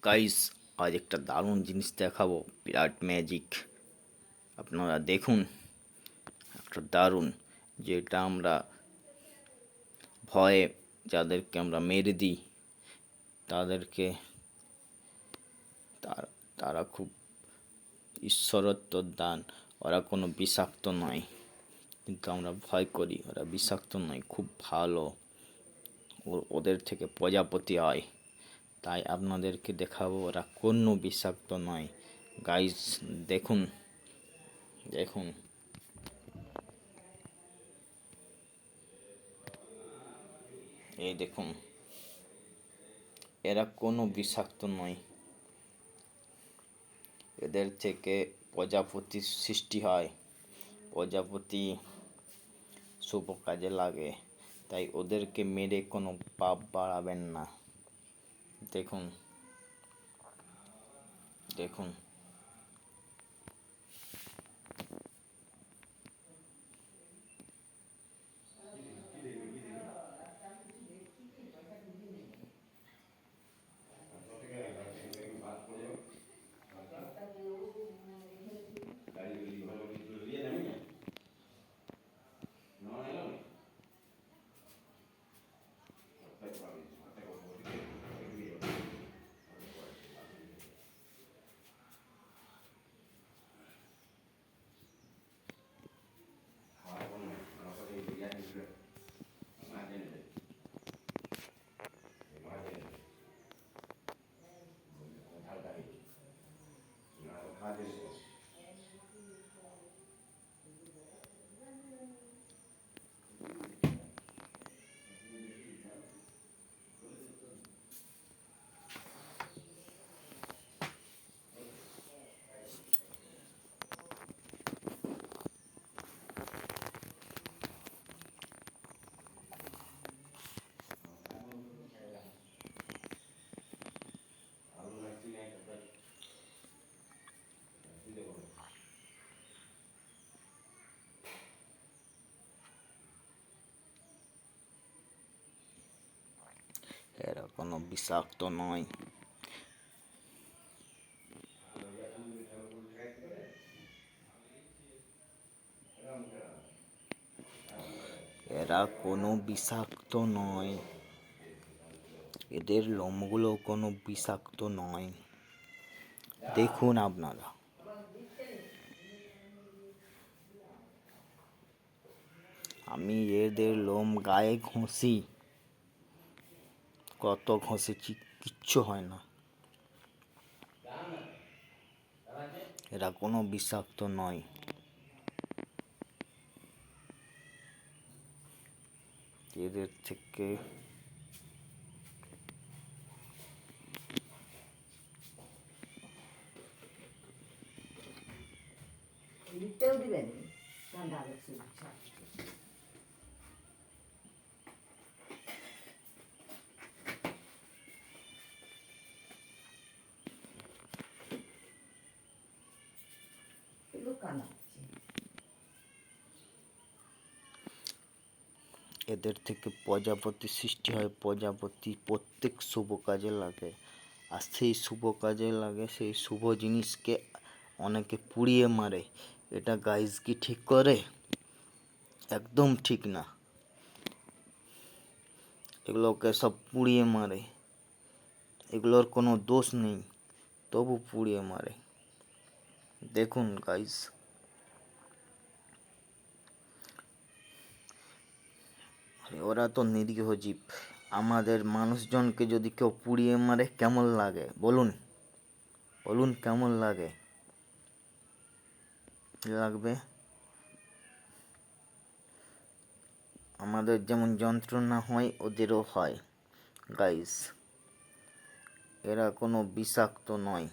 Guys, আজ একটা দারুণ জিনিস দেখাবো, বিরাট ম্যাজিক। আপনারা দেখুন, একটা দারুণ, যেটা আমরা ভয়ে যাদেরকে আমরা মেরে দিই, তাদেরকে তারা খুব ঈশ্বরত্বর দান। ওরা কোনো বিষাক্ত নয়, কিন্তু আমরা ভয় করি। ওরা বিষাক্ত নয়, খুব ভালো। ওদের থেকে প্রজাপতি হয়। তাই আপনাদেরকে দেখাবো, ওরা কোনো বিষাক্ত নয়। গাইস, দেখুন দেখুন এই দেখুন, এরা কোনো বিষাক্ত নয়। এদের থেকে প্রজাপতির সৃষ্টি হয়। প্রজাপতি শুভ কাজে লাগে, তাই ওদেরকে মেরে কোনো পাপ বাড়াবেন না। দেখুন দেখুন এরা কোনো বিষাক্ত নয়। এরা কোনো বিষাক্ত নয়। এদের লোমগুলো কোনো বিষাক্ত নয়। দেখুন আপনারা, আমি এদের লোম গায়ে ঘষি, কত ঘষেছি, কিচ্ছু হয় না। এরা কোনো বিষাক্ত নয়। এদের থেকে লিখতেও দিবেন ঠান্ডা লাগছে। এদের থেকে প্রজাপতি সৃষ্টি হয়। প্রজাপতি প্রত্যেক শুভ কাজে লাগে, আর সেই শুভ কাজে লাগে, সেই শুভ জিনিসকে অনেকে পুড়িয়ে মারে। এটা গাইজ কি ঠিক করে? একদম ঠিক না। এগুলোকে সব পুড়িয়ে মারে। এগুলোর কোনো দোষ নেই, তবু পুড়িয়ে মারে। দেখুন গাইজ, ওরা তো নিরীহ জীব। আমাদের মানুষজনকে যদি কেউ পুড়িয়ে মারে, কেমন লাগে বলুন? বলুন কেমন লাগে? লাগবে। আমাদের যেমন যন্ত্রণা হয়, ওদেরও হয়। গাইস, এরা কোনো বিষাক্ত নয়।